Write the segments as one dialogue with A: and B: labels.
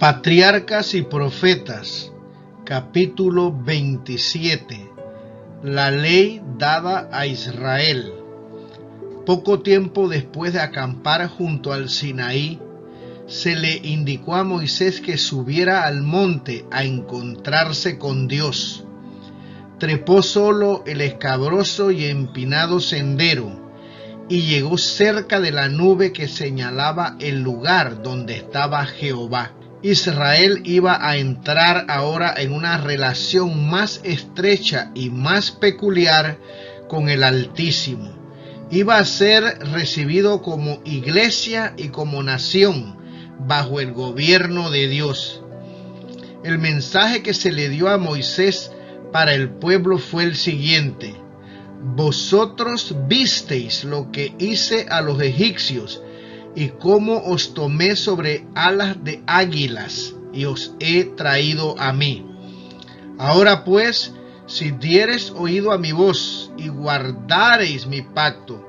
A: Patriarcas y Profetas, capítulo 27. La ley dada a Israel. Poco tiempo después de acampar junto al Sinaí, se le indicó a Moisés que subiera al monte a encontrarse con Dios. Trepó solo el escabroso y empinado sendero y llegó cerca de la nube que señalaba el lugar donde estaba Jehová. Israel iba a entrar ahora en una relación más estrecha y más peculiar con el Altísimo. Iba a ser recibido como iglesia y como nación bajo el gobierno de Dios. El mensaje que se le dio a Moisés para el pueblo fue el siguiente: vosotros visteis lo que hice a los egipcios, y cómo os tomé sobre alas de águilas, y os he traído a mí. Ahora pues, si diereis oído a mi voz, y guardareis mi pacto,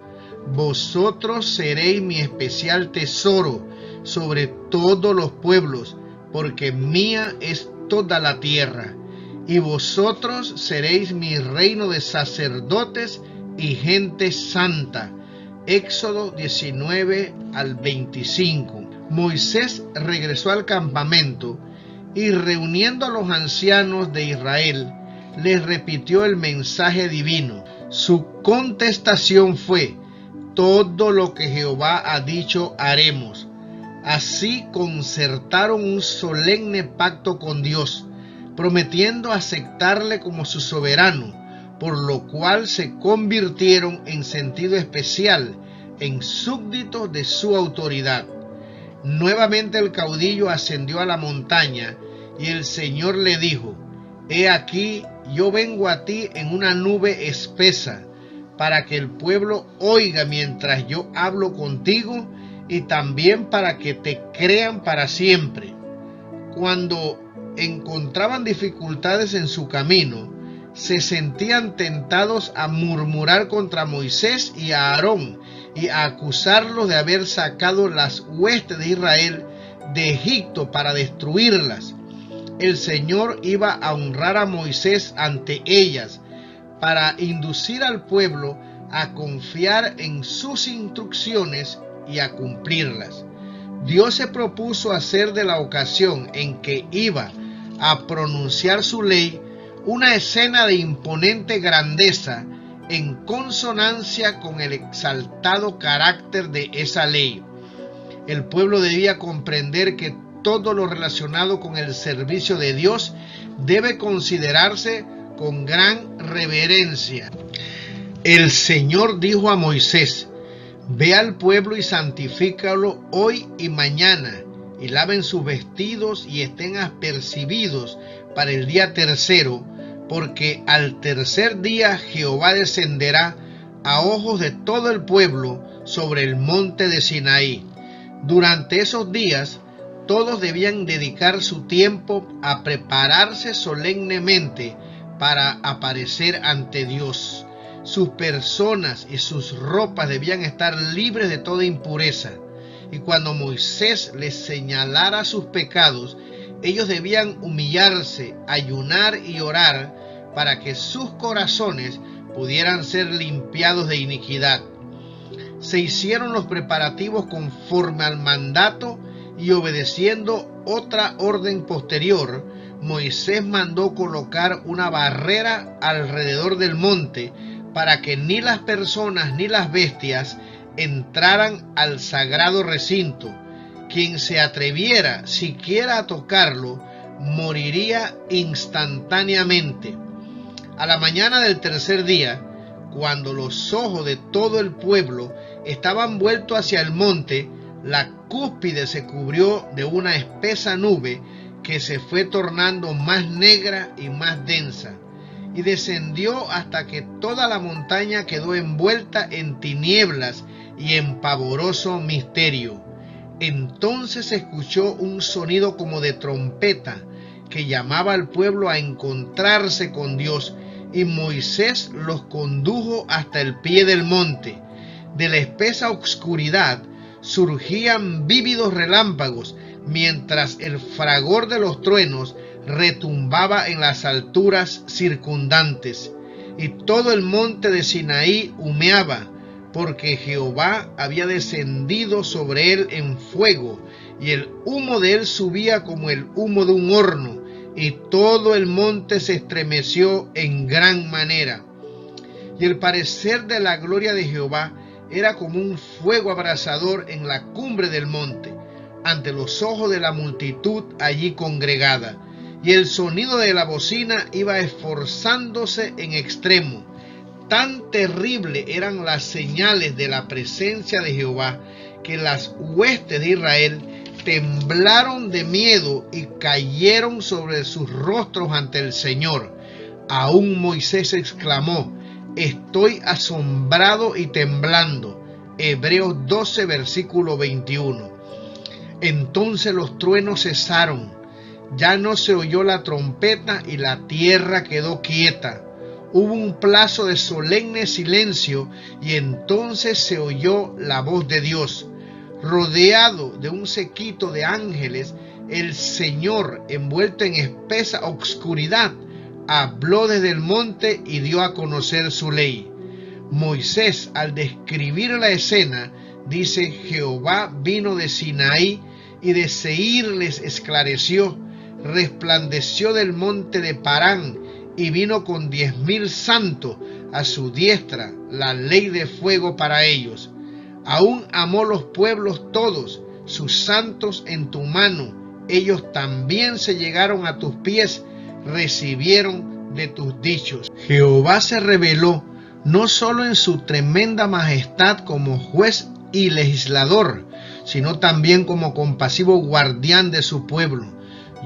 A: vosotros seréis mi especial tesoro sobre todos los pueblos, porque mía es toda la tierra, y vosotros seréis mi reino de sacerdotes y gente santa. Éxodo 19 al 25. Moisés regresó al campamento y, reuniendo a los ancianos de Israel, les repitió el mensaje divino. Su contestación fue: todo lo que Jehová ha dicho haremos. Así concertaron un solemne pacto con Dios, prometiendo aceptarle como su soberano, por lo cual se convirtieron en sentido especial en súbditos de su autoridad. Nuevamente el caudillo ascendió a la montaña, y el Señor le dijo: He aquí, yo vengo a ti en una nube espesa, para que el pueblo oiga mientras yo hablo contigo, y también para que te crean para siempre. Cuando encontraban dificultades en su camino, se sentían tentados a murmurar contra Moisés y a Aarón y a acusarlos de haber sacado las huestes de Israel de Egipto para destruirlas. El Señor iba a honrar a Moisés ante ellas para inducir al pueblo a confiar en sus instrucciones y a cumplirlas. Dios se propuso hacer de la ocasión en que iba a pronunciar su ley una escena de imponente grandeza en consonancia con el exaltado carácter de esa ley. El pueblo debía comprender que todo lo relacionado con el servicio de Dios debe considerarse con gran reverencia. El Señor dijo a Moisés: Ve al pueblo y santifícalo hoy y mañana, y laven sus vestidos y estén apercibidos para el día tercero, porque al tercer día Jehová descenderá a ojos de todo el pueblo sobre el monte de Sinaí. Durante esos días todos debían dedicar su tiempo a prepararse solemnemente para aparecer ante Dios. Sus personas y sus ropas debían estar libres de toda impureza. Y cuando Moisés les señalara sus pecados, ellos debían humillarse, ayunar y orar para que sus corazones pudieran ser limpiados de iniquidad. Se hicieron los preparativos conforme al mandato, y obedeciendo otra orden posterior, Moisés mandó colocar una barrera alrededor del monte para que ni las personas ni las bestias entraran al sagrado recinto. Quien se atreviera siquiera a tocarlo moriría instantáneamente. A la mañana del tercer día, cuando los ojos de todo el pueblo estaban vueltos hacia el monte, la cúspide se cubrió de una espesa nube que se fue tornando más negra y más densa, y descendió hasta que toda la montaña quedó envuelta en tinieblas y en pavoroso misterio. Entonces se escuchó un sonido como de trompeta que llamaba al pueblo a encontrarse con Dios, y Moisés los condujo hasta el pie del monte. De la espesa oscuridad surgían vívidos relámpagos, mientras el fragor de los truenos retumbaba en las alturas circundantes. Y todo el monte de Sinaí humeaba, porque Jehová había descendido sobre él en fuego, y el humo de él subía como el humo de un horno, y todo el monte se estremeció en gran manera. Y el parecer de la gloria de Jehová era como un fuego abrasador en la cumbre del monte, ante los ojos de la multitud allí congregada. Y el sonido de la bocina iba esforzándose en extremo. Tan terrible eran las señales de la presencia de Jehová, que las huestes de Israel temblaron de miedo y cayeron sobre sus rostros ante el Señor. Aún Moisés exclamó: estoy asombrado y temblando. Hebreos 12, versículo 21. Entonces los truenos cesaron, ya no se oyó la trompeta y la tierra quedó quieta. Hubo un plazo de solemne silencio y entonces se oyó la voz de Dios. Rodeado de un séquito de ángeles, el Señor, envuelto en espesa oscuridad, habló desde el monte y dio a conocer su ley. Moisés, al describir la escena, dice: Jehová vino de Sinaí y de Seir les esclareció, resplandeció del monte de Parán y vino con 10,000 santos a su diestra, la ley de fuego para ellos. Aún amó los pueblos todos, sus santos en tu mano, ellos también se llegaron a tus pies, recibieron de tus dichos. Jehová se reveló no solo en su tremenda majestad como juez y legislador, sino también como compasivo guardián de su pueblo.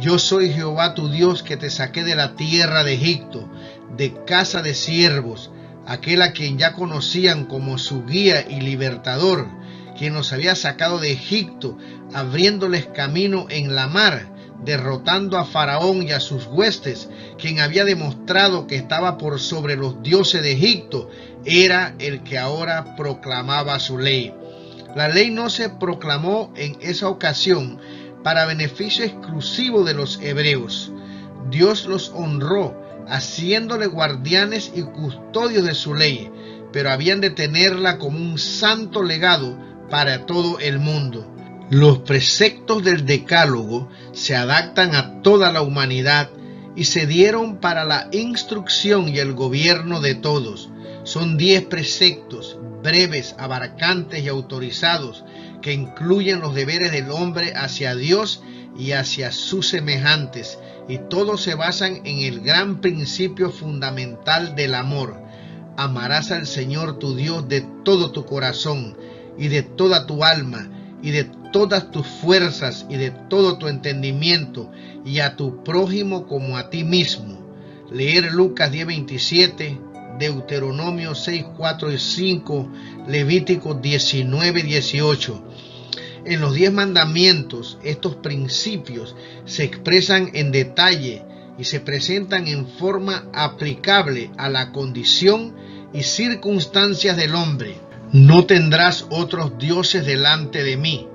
A: Yo soy Jehová tu Dios, que te saqué de la tierra de Egipto, de casa de siervos, aquel a quien ya conocían como su guía y libertador, quien los había sacado de Egipto, abriéndoles camino en la mar, derrotando a Faraón y a sus huestes, quien había demostrado que estaba por sobre los dioses de Egipto, era el que ahora proclamaba su ley. La ley no se proclamó en esa ocasión para beneficio exclusivo de los hebreos. Dios los honró, haciéndole guardianes y custodios de su ley, pero habían de tenerla como un santo legado para todo el mundo. Los preceptos del Decálogo se adaptan a toda la humanidad y se dieron para la instrucción y el gobierno de todos. Son 10 preceptos, breves, abarcantes y autorizados, que incluyen los deberes del hombre hacia Dios y hacia sus semejantes, y todos se basan en el gran principio fundamental del amor. Amarás al Señor tu Dios de todo tu corazón, y de toda tu alma, y de todas tus fuerzas, y de todo tu entendimiento, y a tu prójimo como a ti mismo. Leer Lucas 10:27, Deuteronomio 6, 4 y 5, Levítico 19, 18. En los 10 mandamientos, estos principios se expresan en detalle y se presentan en forma aplicable a la condición y circunstancias del hombre. No tendrás otros dioses delante de mí.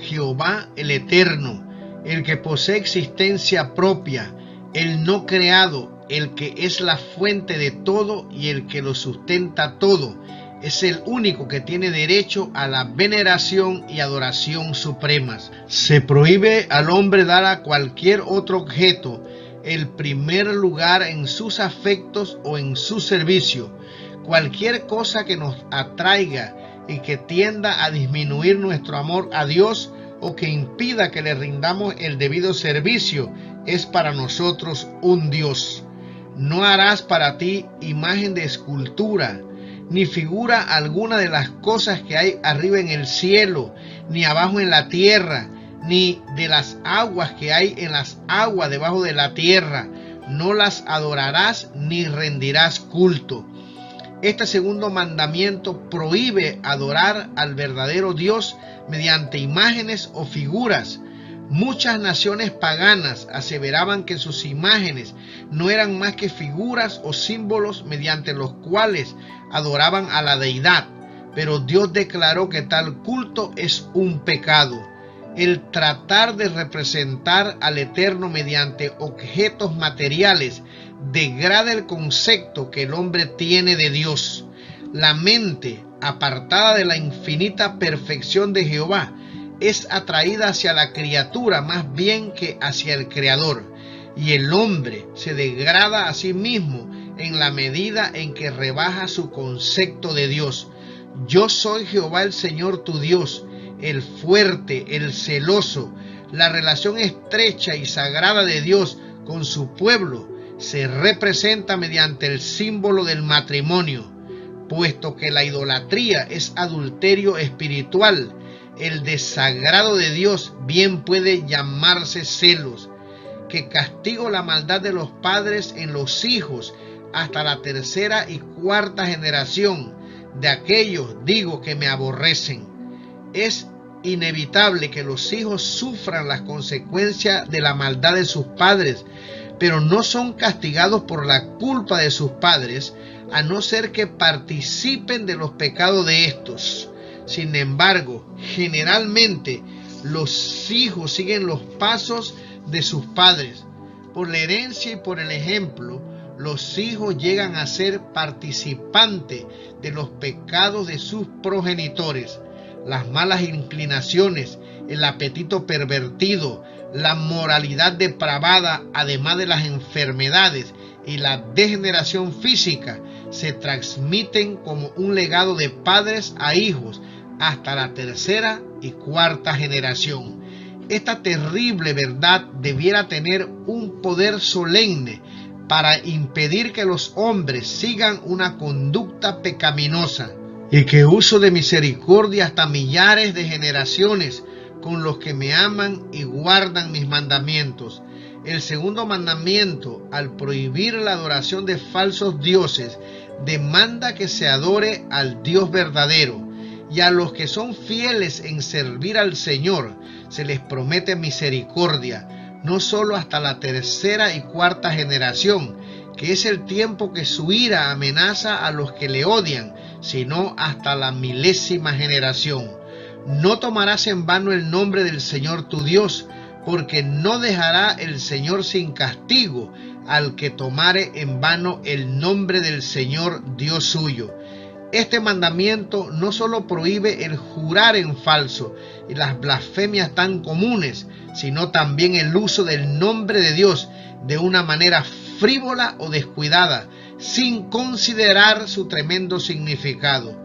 A: Jehová el Eterno, el que posee existencia propia, el no creado, el que es la fuente de todo y el que lo sustenta todo, es el único que tiene derecho a la veneración y adoración supremas. Se prohíbe al hombre dar a cualquier otro objeto el primer lugar en sus afectos o en su servicio. Cualquier cosa que nos atraiga y que tienda a disminuir nuestro amor a Dios o que impida que le rindamos el debido servicio es para nosotros un Dios. No harás para ti imagen de escultura, ni figura alguna de las cosas que hay arriba en el cielo, ni abajo en la tierra, ni de las aguas que hay en las aguas debajo de la tierra. No las adorarás ni rendirás culto. Este segundo mandamiento prohíbe adorar al verdadero Dios mediante imágenes o figuras. Muchas naciones paganas aseveraban que sus imágenes no eran más que figuras o símbolos mediante los cuales adoraban a la deidad, pero Dios declaró que tal culto es un pecado. El tratar de representar al Eterno mediante objetos materiales degrada el concepto que el hombre tiene de Dios. La mente, apartada de la infinita perfección de Jehová, es atraída hacia la criatura más bien que hacia el Creador, y el hombre se degrada a sí mismo en la medida en que rebaja su concepto de Dios. Yo soy Jehová el Señor tu Dios, el fuerte, el celoso. La relación estrecha y sagrada de Dios con su pueblo se representa mediante el símbolo del matrimonio. Puesto que la idolatría es adulterio espiritual, el desagrado de Dios bien puede llamarse celos, que castigo la maldad de los padres en los hijos hasta la tercera y cuarta generación de aquellos, digo, que me aborrecen. Es inevitable que los hijos sufran las consecuencias de la maldad de sus padres, pero no son castigados por la culpa de sus padres, a no ser que participen de los pecados de estos. Sin embargo, generalmente los hijos siguen los pasos de sus padres. Por la herencia y por el ejemplo, los hijos llegan a ser participantes de los pecados de sus progenitores. Las malas inclinaciones, el apetito pervertido, la moralidad depravada, además de las enfermedades y la degeneración física, se transmiten como un legado de padres a hijos hasta la tercera y cuarta generación. Esta terrible verdad debiera tener un poder solemne para impedir que los hombres sigan una conducta pecaminosa, y que uso de misericordia hasta millares de generaciones con los que me aman y guardan mis mandamientos. El segundo mandamiento, al prohibir la adoración de falsos dioses, demanda que se adore al Dios verdadero, y a los que son fieles en servir al Señor se les promete misericordia, no solo hasta la tercera y cuarta generación, que es el tiempo que su ira amenaza a los que le odian, sino hasta la milésima generación. No tomarás en vano el nombre del Señor tu Dios, porque no dejará el Señor sin castigo al que tomare en vano el nombre del Señor Dios suyo. Este mandamiento no solo prohíbe el jurar en falso y las blasfemias tan comunes, sino también el uso del nombre de Dios de una manera frívola o descuidada, sin considerar su tremendo significado.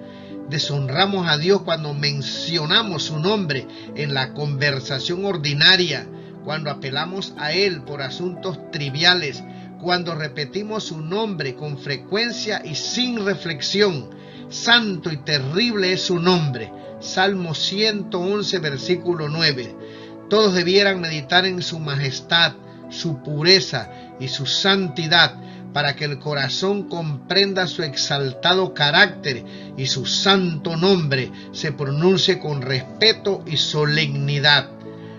A: Deshonramos a Dios cuando mencionamos su nombre en la conversación ordinaria, cuando apelamos a Él por asuntos triviales, cuando repetimos su nombre con frecuencia y sin reflexión. Santo y terrible es su nombre. Salmo 111, versículo 9. Todos debieran meditar en su majestad, su pureza y su santidad, para que el corazón comprenda su exaltado carácter y su santo nombre se pronuncie con respeto y solemnidad.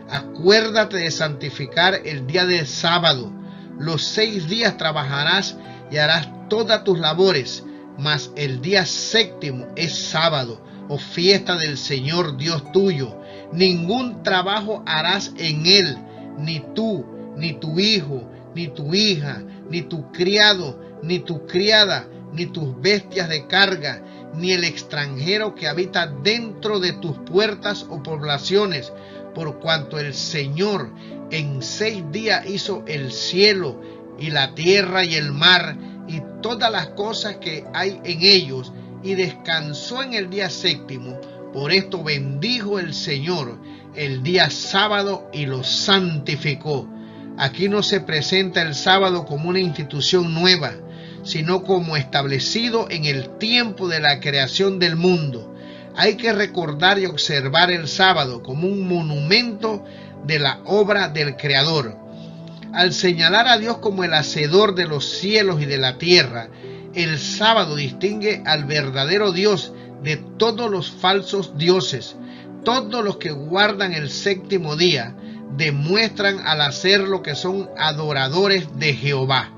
A: Acuérdate de santificar el día de sábado. Los 6 días trabajarás y harás todas tus labores, mas el día séptimo es sábado o fiesta del Señor Dios tuyo. Ningún trabajo harás en él, ni tú, ni tu hijo, ni tu hija, ni tu criado, ni tu criada, ni tus bestias de carga, ni el extranjero que habita dentro de tus puertas o poblaciones, por cuanto el Señor en 6 días hizo el cielo y la tierra y el mar y todas las cosas que hay en ellos, y descansó en el día séptimo. Por esto bendijo el Señor el día sábado y lo santificó. Aquí no se presenta el sábado como una institución nueva, sino como establecido en el tiempo de la creación del mundo. Hay que recordar y observar el sábado como un monumento de la obra del Creador. Al señalar a Dios como el hacedor de los cielos y de la tierra, el sábado distingue al verdadero Dios de todos los falsos dioses. Todos los que guardan el séptimo día demuestran al hacerlo que son adoradores de Jehová.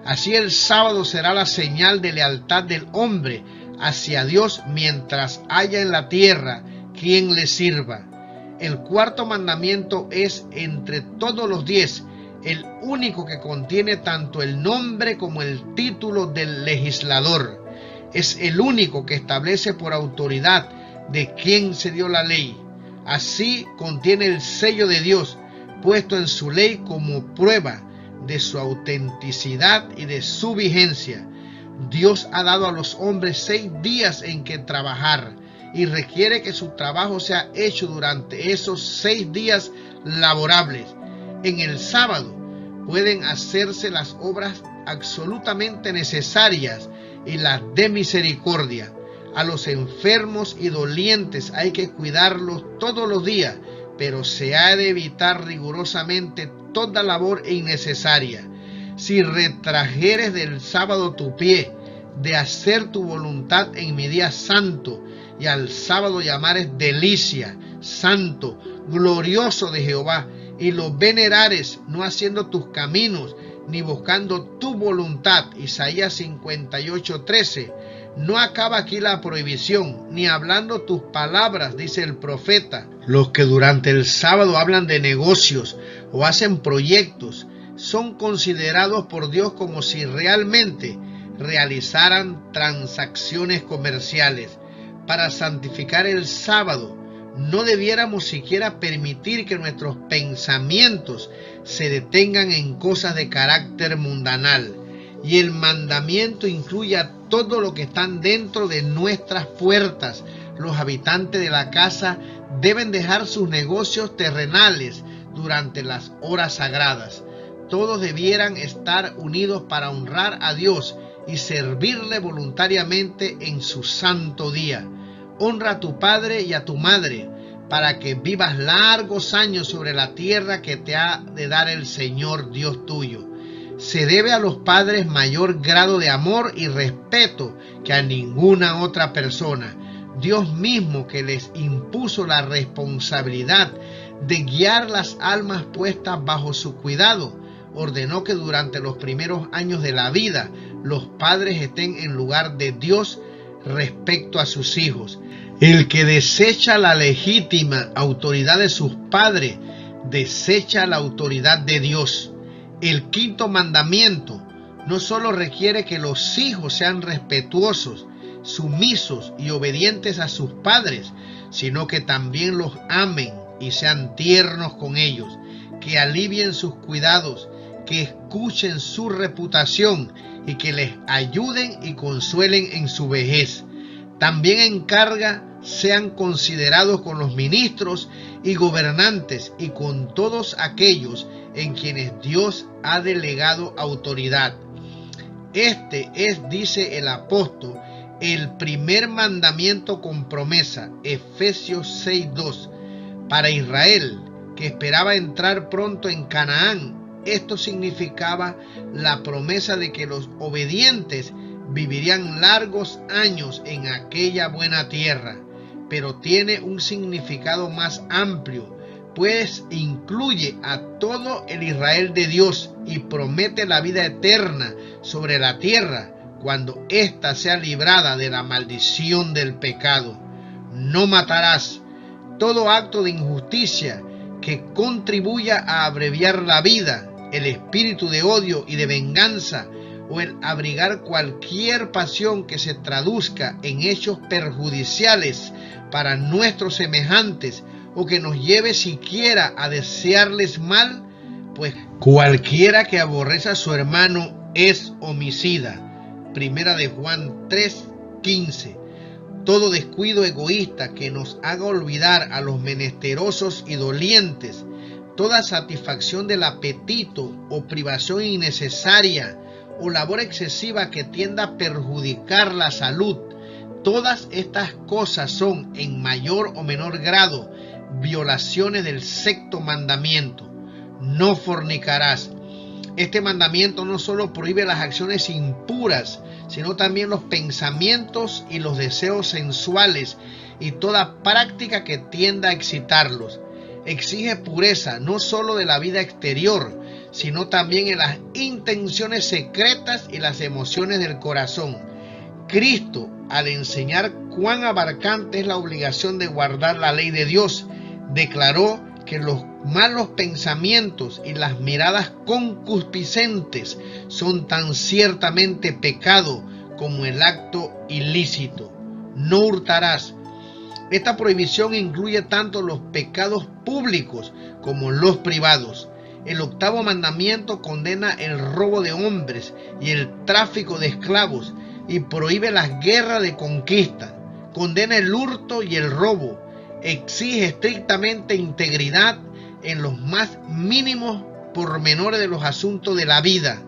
A: Así el sábado será la señal de lealtad del hombre hacia Dios mientras haya en la tierra quien le sirva. El cuarto mandamiento es, entre todos los 10, el único que contiene tanto el nombre como el título del legislador. Es el único que establece por autoridad de quién se dio la ley. Así contiene el sello de Dios puesto en su ley como prueba de su autenticidad y de su vigencia. Dios ha dado a los hombres 6 días en que trabajar y requiere que su trabajo sea hecho durante esos 6 días laborables. En el sábado pueden hacerse las obras absolutamente necesarias y las de misericordia. A los enfermos y dolientes hay que cuidarlos todos los días, pero se ha de evitar rigurosamente toda labor innecesaria. Si retrajeres del sábado tu pie, de hacer tu voluntad en mi día santo, y al sábado llamares delicia, santo, glorioso de Jehová, y lo venerares, no haciendo tus caminos, ni buscando tu voluntad. Isaías 58:13. No acaba aquí la prohibición, ni hablando tus palabras, dice el profeta. Los que durante el sábado hablan de negocios o hacen proyectos son considerados por Dios como si realmente realizaran transacciones comerciales. Para santificar el sábado, no debiéramos siquiera permitir que nuestros pensamientos se detengan en cosas de carácter mundanal. Y el mandamiento incluye a todo lo que están dentro de nuestras puertas. Los habitantes de la casa deben dejar sus negocios terrenales durante las horas sagradas. Todos debieran estar unidos para honrar a Dios y servirle voluntariamente en su santo día. Honra a tu padre y a tu madre, para que vivas largos años sobre la tierra que te ha de dar el Señor Dios tuyo. Se debe a los padres mayor grado de amor y respeto que a ninguna otra persona. Dios mismo, que les impuso la responsabilidad de guiar las almas puestas bajo su cuidado, ordenó que durante los primeros años de la vida los padres estén en lugar de Dios respecto a sus hijos. El que desecha la legítima autoridad de sus padres, desecha la autoridad de Dios. El quinto mandamiento no solo requiere que los hijos sean respetuosos, sumisos y obedientes a sus padres, sino que también los amen y sean tiernos con ellos, que alivien sus cuidados, que escuchen su reputación y que les ayuden y consuelen en su vejez. También encarga sean considerados con los ministros y gobernantes y con todos aquellos en quienes Dios ha delegado autoridad. Este es, dice el apóstol, el primer mandamiento con promesa, Efesios 6:2. Para Israel, que esperaba entrar pronto en Canaán, esto significaba la promesa de que los obedientes vivirían largos años en aquella buena tierra, pero tiene un significado más amplio, pues incluye a todo el Israel de Dios y promete la vida eterna sobre la tierra cuando ésta sea librada de la maldición del pecado. No matarás. Todo acto de injusticia que contribuya a abreviar la vida, el espíritu de odio y de venganza, o el abrigar cualquier pasión que se traduzca en hechos perjudiciales para nuestros semejantes, o que nos lleve siquiera a desearles mal, pues cualquiera que aborrece a su hermano es homicida. Primera de Juan 3:15. Todo descuido egoísta que nos haga olvidar a los menesterosos y dolientes, toda satisfacción del apetito o privación innecesaria o labor excesiva que tienda a perjudicar la salud, todas estas cosas son en mayor o menor grado violaciones del sexto mandamiento. No fornicarás. Este mandamiento no solo prohíbe las acciones impuras, sino también los pensamientos y los deseos sensuales y toda práctica que tienda a excitarlos. Exige pureza no solo de la vida exterior, sino también en las intenciones secretas y las emociones del corazón. Cristo, al enseñar cuán abarcante es la obligación de guardar la ley de Dios, declaró que los malos pensamientos y las miradas concupiscentes son tan ciertamente pecado como el acto ilícito. No hurtarás. Esta prohibición incluye tanto los pecados públicos como los privados. El octavo mandamiento condena el robo de hombres y el tráfico de esclavos y prohíbe las guerras de conquista. Condena el hurto y el robo. Exige estrictamente integridad en los más mínimos pormenores de los asuntos de la vida.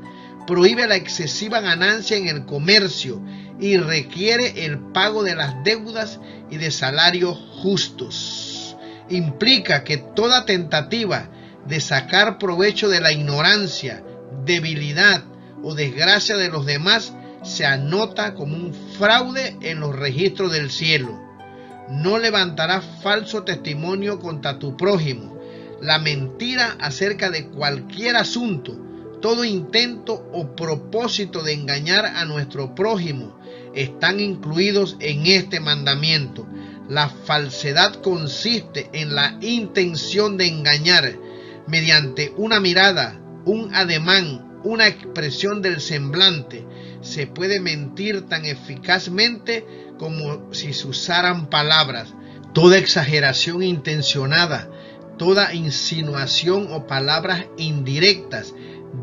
A: Prohíbe la excesiva ganancia en el comercio y requiere el pago de las deudas y de salarios justos. Implica que toda tentativa de sacar provecho de la ignorancia, debilidad o desgracia de los demás se anota como un fraude en los registros del cielo. No levantarás falso testimonio contra tu prójimo. La mentira acerca de cualquier asunto, todo intento o propósito de engañar a nuestro prójimo están incluidos en este mandamiento. La falsedad consiste en la intención de engañar mediante una mirada, un ademán, una expresión del semblante. Se puede mentir tan eficazmente como si se usaran palabras. Toda exageración intencionada, toda insinuación o palabras indirectas,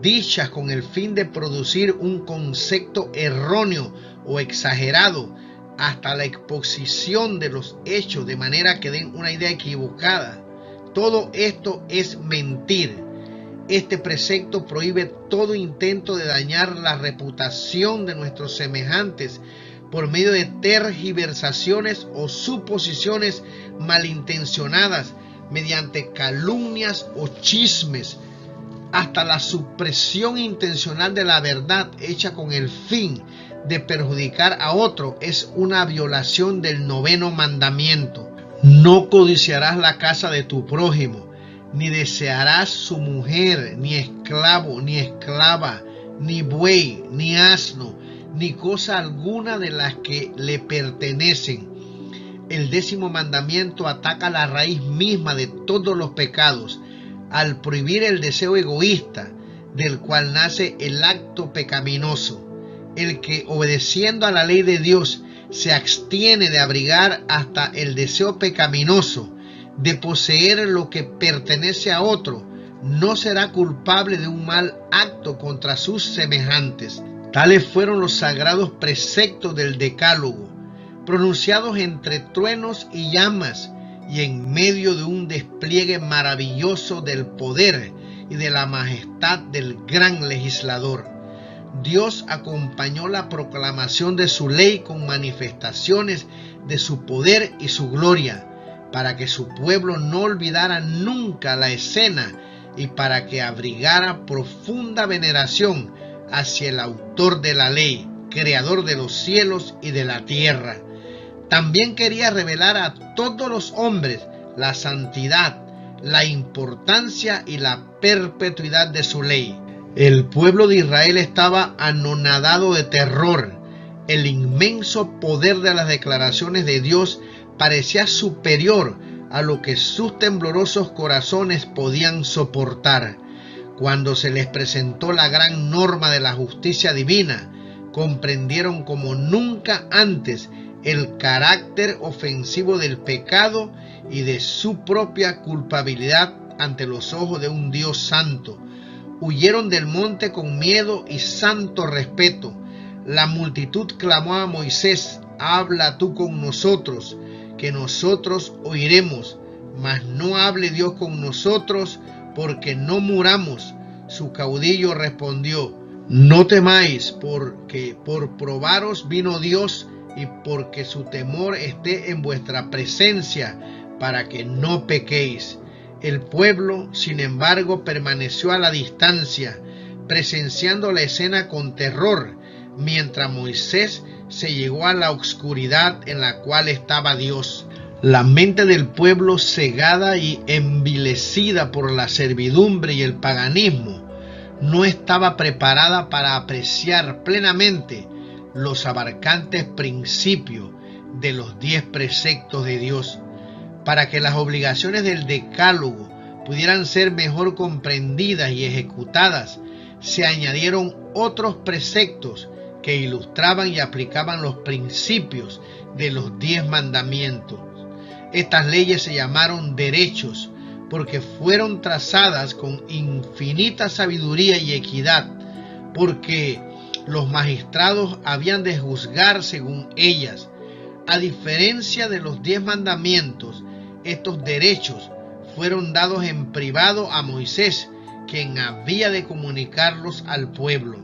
A: dichas con el fin de producir un concepto erróneo o exagerado, hasta la exposición de los hechos de manera que den una idea equivocada. Todo esto es mentir. Este precepto prohíbe todo intento de dañar la reputación de nuestros semejantes por medio de tergiversaciones o suposiciones malintencionadas, mediante calumnias o chismes, hasta la supresión intencional de la verdad hecha con el fin de perjudicar a otro es una violación del noveno mandamiento. No codiciarás la casa de tu prójimo, ni desearás su mujer, ni esclavo, ni esclava, ni buey, ni asno, ni cosa alguna de las que le pertenecen. El 10º mandamiento ataca la raíz misma de todos los pecados, al prohibir el deseo egoísta, del cual nace el acto pecaminoso. El que, obedeciendo a la ley de Dios, se abstiene de abrigar hasta el deseo pecaminoso de poseer lo que pertenece a otro, no será culpable de un mal acto contra sus semejantes. Tales fueron los sagrados preceptos del Decálogo, pronunciados entre truenos y llamas y en medio de un despliegue maravilloso del poder y de la majestad del gran legislador. Dios acompañó la proclamación de su ley con manifestaciones de su poder y su gloria, para que su pueblo no olvidara nunca la escena y para que abrigara profunda veneración hacia el autor de la ley, creador de los cielos y de la tierra. También quería revelar a todos los hombres la santidad, la importancia y la perpetuidad de su ley. El pueblo de Israel estaba anonadado de terror. El inmenso poder de las declaraciones de Dios parecía superior a lo que sus temblorosos corazones podían soportar. Cuando se les presentó la gran norma de la justicia divina, comprendieron como nunca antes el carácter ofensivo del pecado y de su propia culpabilidad ante los ojos de un Dios santo. Huyeron del monte con miedo y santo respeto. La multitud clamó a Moisés: habla tú con nosotros, que nosotros oiremos, mas no hable Dios con nosotros, porque no muramos. Su caudillo respondió: no temáis, porque por probaros vino Dios, y porque su temor esté en vuestra presencia, para que no pequéis. El pueblo, sin embargo, permaneció a la distancia, presenciando la escena con terror, mientras Moisés se llegó a la oscuridad en la cual estaba Dios. La mente del pueblo, cegada y envilecida por la servidumbre y el paganismo, no estaba preparada para apreciar plenamente los abarcantes principios de los 10 preceptos de Dios. Para que las obligaciones del Decálogo pudieran ser mejor comprendidas y ejecutadas, se añadieron otros preceptos que ilustraban y aplicaban los principios de los 10 mandamientos. Estas leyes se llamaron derechos porque fueron trazadas con infinita sabiduría y equidad, porque los magistrados habían de juzgar según ellas. A diferencia de los 10 mandamientos, estos derechos fueron dados en privado a Moisés, quien había de comunicarlos al pueblo.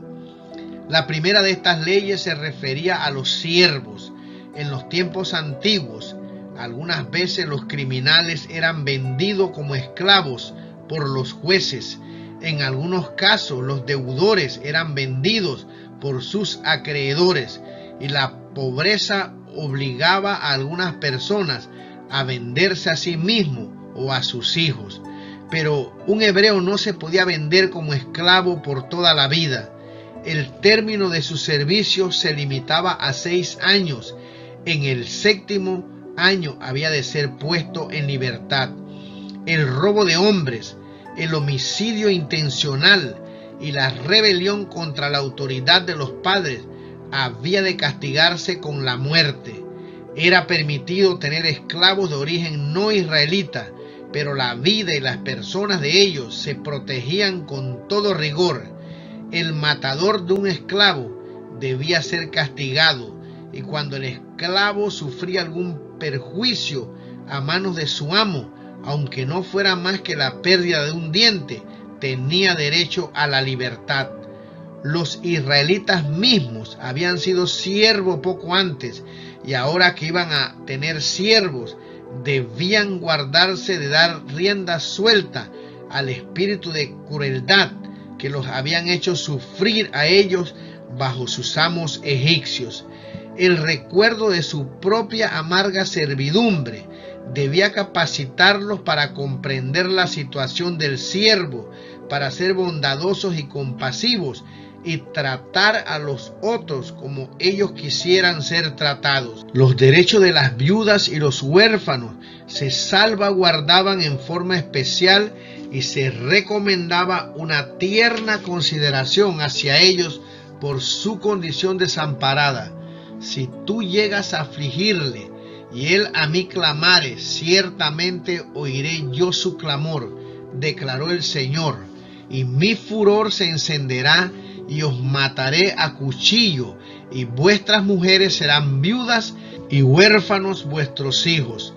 A: La primera de estas leyes se refería a los siervos. En los tiempos antiguos, algunas veces los criminales eran vendidos como esclavos por los jueces. En algunos casos, los deudores eran vendidos por sus acreedores, y la pobreza obligaba a algunas personas a venderse a sí mismos o a sus hijos. Pero un hebreo no se podía vender como esclavo por toda la vida. El término de su servicio se limitaba a 6 años. En el 7º año había de ser puesto en libertad. El robo de hombres, el homicidio intencional y la rebelión contra la autoridad de los padres había de castigarse con la muerte. Era permitido tener esclavos de origen no israelita, pero la vida y las personas de ellos se protegían con todo rigor. El matador de un esclavo debía ser castigado, y cuando el esclavo sufría algún perjuicio a manos de su amo, aunque no fuera más que la pérdida de un diente, tenía derecho a la libertad. Los israelitas mismos habían sido siervos poco antes, y ahora que iban a tener siervos, debían guardarse de dar rienda suelta al espíritu de crueldad que los habían hecho sufrir a ellos bajo sus amos egipcios. El recuerdo de su propia amarga servidumbre debía capacitarlos para comprender la situación del siervo, para ser bondadosos y compasivos y tratar a los otros como ellos quisieran ser tratados. Los derechos de las viudas y los huérfanos se salvaguardaban en forma especial y se recomendaba una tierna consideración hacia ellos por su condición desamparada. Si tú llegas a afligirle y él a mí clamare, ciertamente oiré yo su clamor, declaró el Señor, y mi furor se encenderá y os mataré a cuchillo, y vuestras mujeres serán viudas y huérfanos vuestros hijos.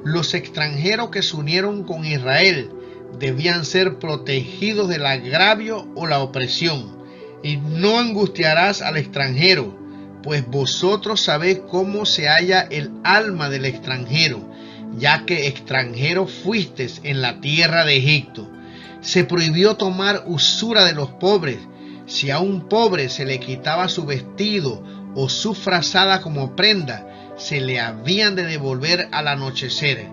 A: Los extranjeros que se unieron con Israel debían ser protegidos del agravio o la opresión. Y no angustiarás al extranjero, pues vosotros sabéis cómo se halla el alma del extranjero, ya que extranjeros fuisteis en la tierra de Egipto. Se prohibió tomar usura de los pobres. Si a un pobre se le quitaba su vestido o su frazada como prenda, se le habían de devolver al anochecer.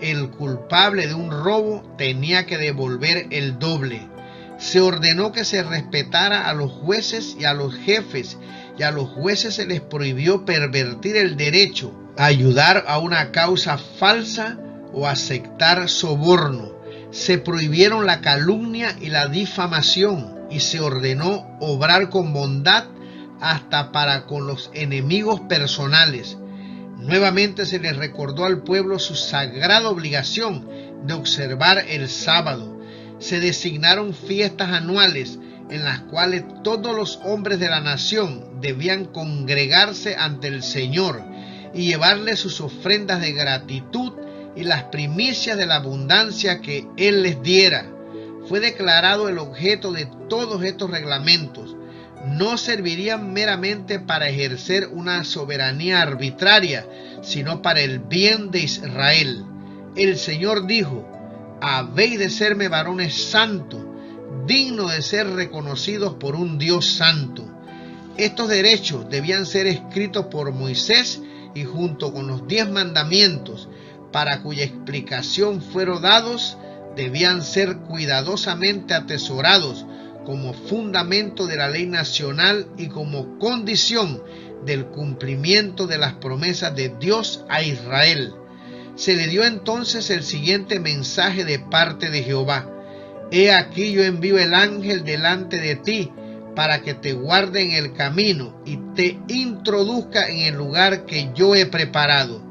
A: El culpable de un robo tenía que devolver el doble. Se ordenó que se respetara a los jueces y a los jefes, y a los jueces se les prohibió pervertir el derecho, ayudar a una causa falsa o aceptar soborno. Se prohibieron la calumnia y la difamación, y se ordenó obrar con bondad hasta para con los enemigos personales. Nuevamente se les recordó al pueblo su sagrada obligación de observar el sábado. Se designaron fiestas anuales en las cuales todos los hombres de la nación debían congregarse ante el Señor y llevarle sus ofrendas de gratitud y las primicias de la abundancia que Él les diera. Fue declarado el objeto de todos estos reglamentos. No servirían meramente para ejercer una soberanía arbitraria, sino para el bien de Israel. El Señor dijo: habéis de serme varones santos, dignos de ser reconocidos por un Dios santo. Estos derechos debían ser escritos por Moisés y junto con los 10 mandamientos, para cuya explicación fueron dados, debían ser cuidadosamente atesorados como fundamento de la ley nacional y como condición del cumplimiento de las promesas de Dios a Israel. Se le dio entonces el siguiente mensaje de parte de Jehová: He aquí yo envío el ángel delante de ti, para que te guarde en el camino y te introduzca en el lugar que yo he preparado.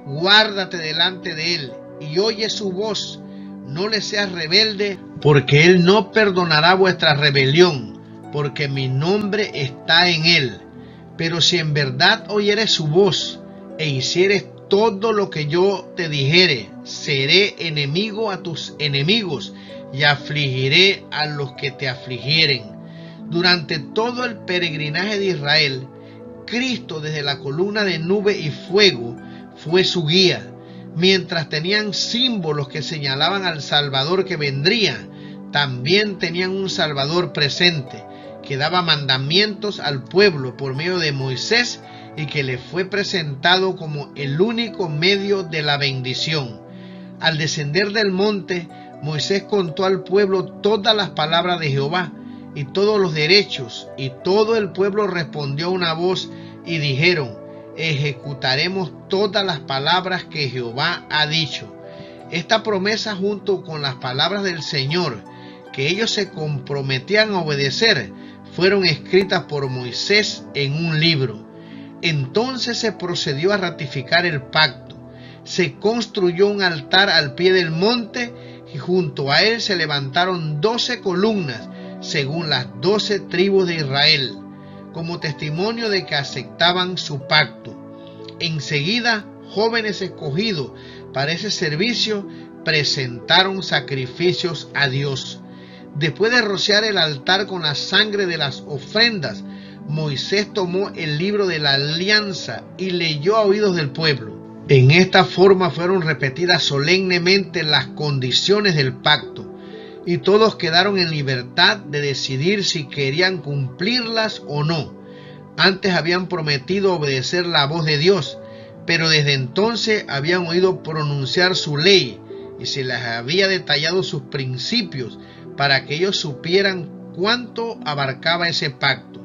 A: Guárdate delante de él y oye su voz. No le seas rebelde, porque él no perdonará vuestra rebelión, porque mi nombre está en él. Pero si en verdad oyeres su voz e hicieres todo lo que yo te dijere, seré enemigo a tus enemigos y afligiré a los que te afligieren. Durante todo el peregrinaje de Israel, Cristo desde la columna de nube y fuego fue su guía. Mientras tenían símbolos que señalaban al Salvador que vendría, también tenían un Salvador presente, que daba mandamientos al pueblo por medio de Moisés y que le fue presentado como el único medio de la bendición. Al descender del monte, Moisés contó al pueblo todas las palabras de Jehová y todos los derechos, y todo el pueblo respondió a una voz y dijeron: ejecutaremos todas las palabras que Jehová ha dicho. Esta promesa, junto con las palabras del Señor, que ellos se comprometían a obedecer, fueron escritas por Moisés en un libro. Entonces se procedió a ratificar el pacto. Se construyó un altar al pie del monte y junto a él se levantaron 12 columnas, según las 12 tribus de Israel, como testimonio de que aceptaban su pacto. Enseguida, jóvenes escogidos para ese servicio presentaron sacrificios a Dios. Después de rociar el altar con la sangre de las ofrendas, Moisés tomó el libro de la alianza y leyó a oídos del pueblo. En esta forma fueron repetidas solemnemente las condiciones del pacto, y todos quedaron en libertad de decidir si querían cumplirlas o no. Antes habían prometido obedecer la voz de Dios, pero desde entonces habían oído pronunciar su ley y se les había detallado sus principios para que ellos supieran cuánto abarcaba ese pacto.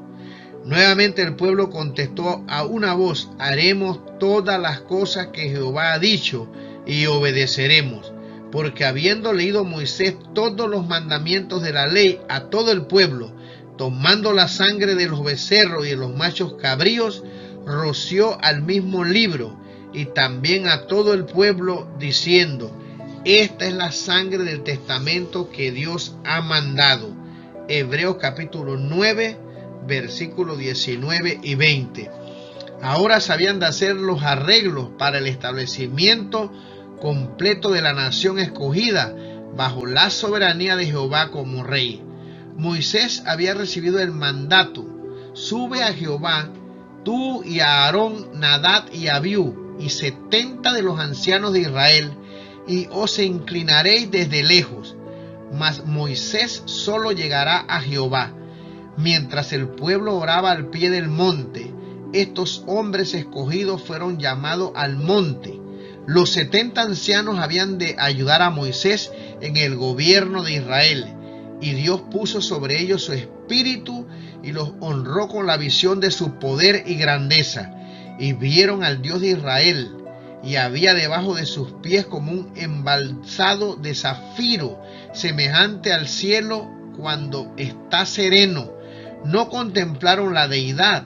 A: Nuevamente el pueblo contestó a una voz: haremos todas las cosas que Jehová ha dicho y obedeceremos. Porque habiendo leído Moisés todos los mandamientos de la ley a todo el pueblo, tomando la sangre de los becerros y de los machos cabríos, roció al mismo libro y también a todo el pueblo, diciendo: esta es la sangre del testamento que Dios ha mandado. Hebreos capítulo 9, versículos 19 y 20. Ahora se habían de hacer los arreglos para el establecimiento completo de la nación escogida bajo la soberanía de Jehová como rey. Moisés había recibido el mandato: sube a Jehová, tú y a Aarón, Nadab y Abiú, y 70 de los ancianos de Israel, y os inclinaréis desde lejos. Mas Moisés solo llegará a Jehová. Mientras el pueblo oraba al pie del monte, estos hombres escogidos fueron llamados al monte. Los 70 ancianos habían de ayudar a Moisés en el gobierno de Israel, y Dios puso sobre ellos su espíritu y los honró con la visión de su poder y grandeza, y vieron al Dios de Israel, y había debajo de sus pies como un embalsado de zafiro, semejante al cielo cuando está sereno. No contemplaron la deidad,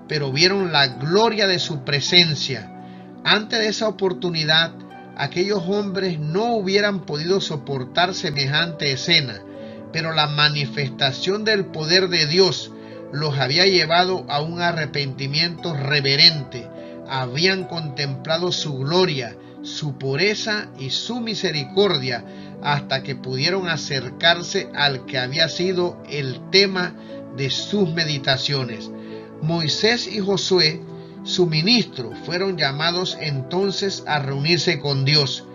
A: pero vieron la gloria de su presencia. Antes de esa oportunidad, aquellos hombres no hubieran podido soportar semejante escena, pero la manifestación del poder de Dios los había llevado a un arrepentimiento reverente. Habían contemplado su gloria, su pureza y su misericordia, hasta que pudieron acercarse al que había sido el tema de sus meditaciones. Moisés y Josué, su ministro, fueron llamados entonces a reunirse con Dios,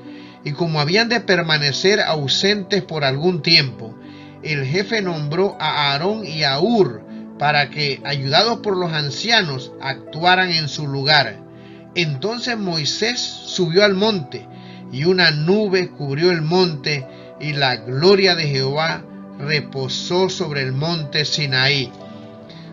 A: y como habían de permanecer ausentes por algún tiempo, el jefe nombró a Aarón y a Hur para que, ayudados por los ancianos, actuaran en su lugar. Entonces Moisés subió al monte, y una nube cubrió el monte, y la gloria de Jehová reposó sobre el monte Sinaí.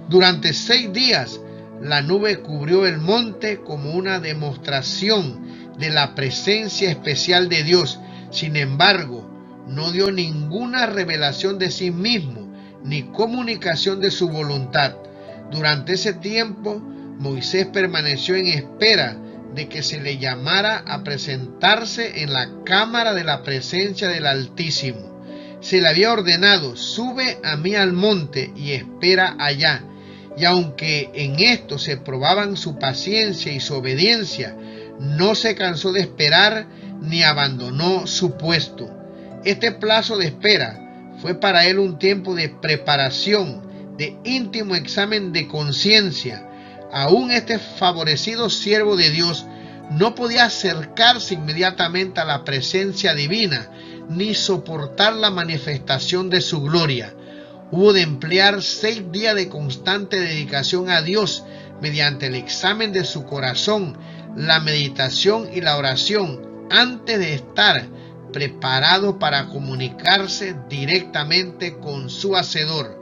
A: Durante 6 días la nube cubrió el monte como una demostración de la presencia especial de Dios. Sin embargo, no dio ninguna revelación de sí mismo ni comunicación de su voluntad. Durante ese tiempo, Moisés permaneció en espera de que se le llamara a presentarse en la cámara de la presencia del Altísimo. Se le había ordenado: sube a mí al monte y espera allá. Y aunque en esto se probaban su paciencia y su obediencia, no se cansó de esperar ni abandonó su puesto. Este plazo de espera fue para él un tiempo de preparación, de íntimo examen de conciencia. Aún este favorecido siervo de Dios no podía acercarse inmediatamente a la presencia divina, ni soportar la manifestación de su gloria. Hubo de emplear 6 días de constante dedicación a Dios mediante el examen de su corazón, la meditación y la oración, antes de estar preparado para comunicarse directamente con su Hacedor.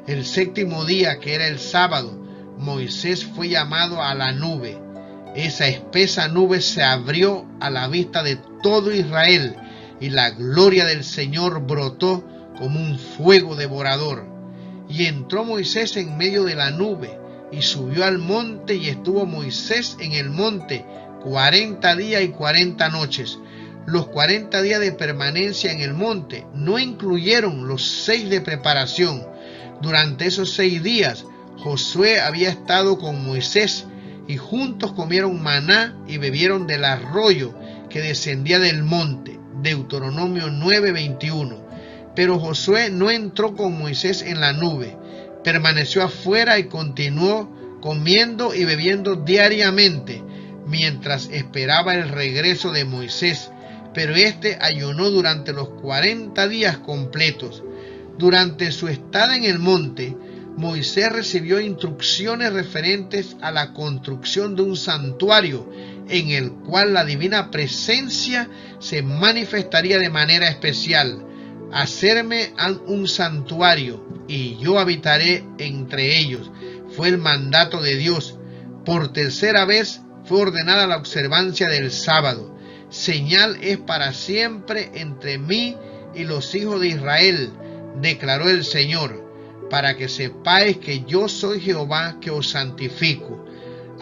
A: El 7º día, que era el sábado, Moisés fue llamado a la nube. Esa espesa nube se abrió a la vista de todo Israel, y la gloria del Señor brotó como un fuego devorador. Y entró Moisés en medio de la nube, y subió al monte, y estuvo Moisés en el monte 40 días y 40 noches. Los 40 días de permanencia en el monte no incluyeron los 6 de preparación. Durante esos 6 días, Josué había estado con Moisés, y juntos comieron maná y bebieron del arroyo que descendía del monte. Deuteronomio 9:21. Pero Josué no entró con Moisés en la nube, permaneció afuera y continuó comiendo y bebiendo diariamente mientras esperaba el regreso de Moisés, pero éste ayunó durante los 40 días completos. Durante su estada en el monte, Moisés recibió instrucciones referentes a la construcción de un santuario en el cual la divina presencia se manifestaría de manera especial. Hacerme un santuario y yo habitaré entre ellos, fue el mandato de Dios. Por 3ª vez fue ordenada la observancia del sábado. Señal es para siempre entre mí y los hijos de Israel, declaró el Señor, para que sepáis que yo soy Jehová que os santifico.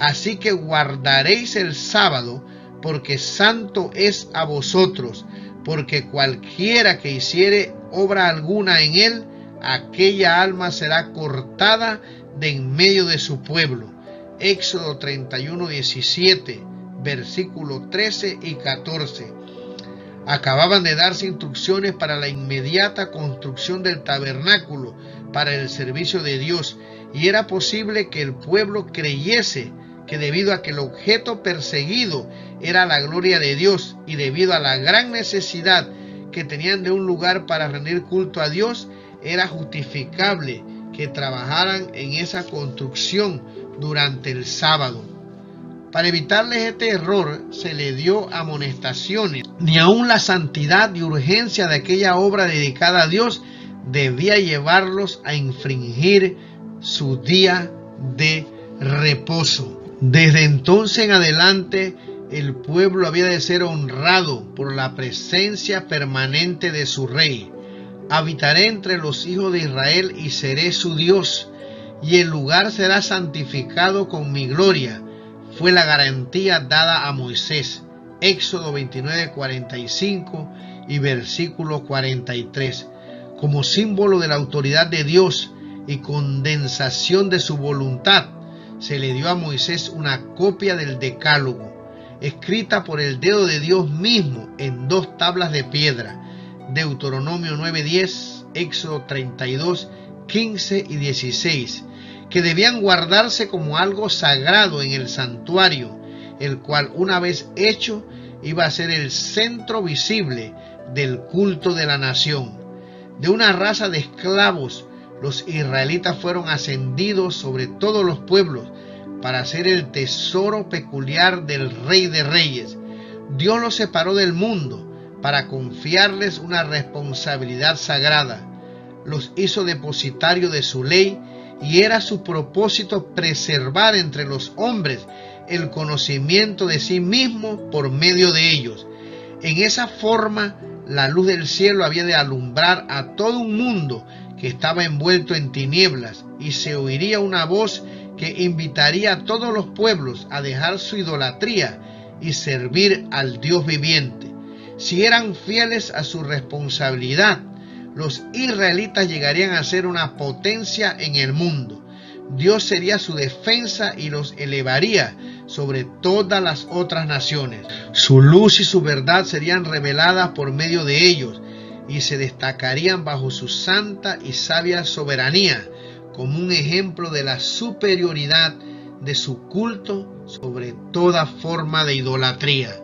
A: Así que guardaréis el sábado, porque santo es a vosotros, porque cualquiera que hiciere obra alguna en él, aquella alma será cortada de en medio de su pueblo. Éxodo 31:17, versículos 13 y 14. Acababan de darse instrucciones para la inmediata construcción del tabernáculo para el servicio de Dios, y era posible que el pueblo creyese que debido a que el objeto perseguido era la gloria de Dios, y debido a la gran necesidad que tenían de un lugar para rendir culto a Dios, era justificable que trabajaran en esa construcción durante el sábado. Para evitarles este error, se le dio amonestaciones. Ni aun la santidad y urgencia de aquella obra dedicada a Dios debía llevarlos a infringir su día de reposo. Desde entonces en adelante, el pueblo había de ser honrado por la presencia permanente de su rey. Habitaré entre los hijos de Israel y seré su Dios, y el lugar será santificado con mi gloria. Fue la garantía dada a Moisés. Éxodo 29:45 y versículo 43. Como símbolo de la autoridad de Dios y condensación de su voluntad, se le dio a Moisés una copia del Decálogo, escrita por el dedo de Dios mismo en 2 tablas de piedra. Deuteronomio 9:10, Éxodo 32:15 y 16, que debían guardarse como algo sagrado en el santuario, el cual una vez hecho iba a ser el centro visible del culto de la nación. De una raza de esclavos, los israelitas fueron ascendidos sobre todos los pueblos para ser el tesoro peculiar del Rey de Reyes. Dios los separó del mundo para confiarles una responsabilidad sagrada. los hizo depositarios de su ley, y era su propósito preservar entre los hombres el conocimiento de sí mismo por medio de ellos. En esa forma, la luz del cielo había de alumbrar a todo un mundo que estaba envuelto en tinieblas, y se oiría una voz que invitaría a todos los pueblos a dejar su idolatría y servir al Dios viviente. Si eran fieles a su responsabilidad, los israelitas llegarían a ser una potencia en el mundo. Dios sería su defensa y los elevaría sobre todas las otras naciones. Su luz y su verdad serían reveladas por medio de ellos, y se destacarían bajo su santa y sabia soberanía como un ejemplo de la superioridad de su culto sobre toda forma de idolatría.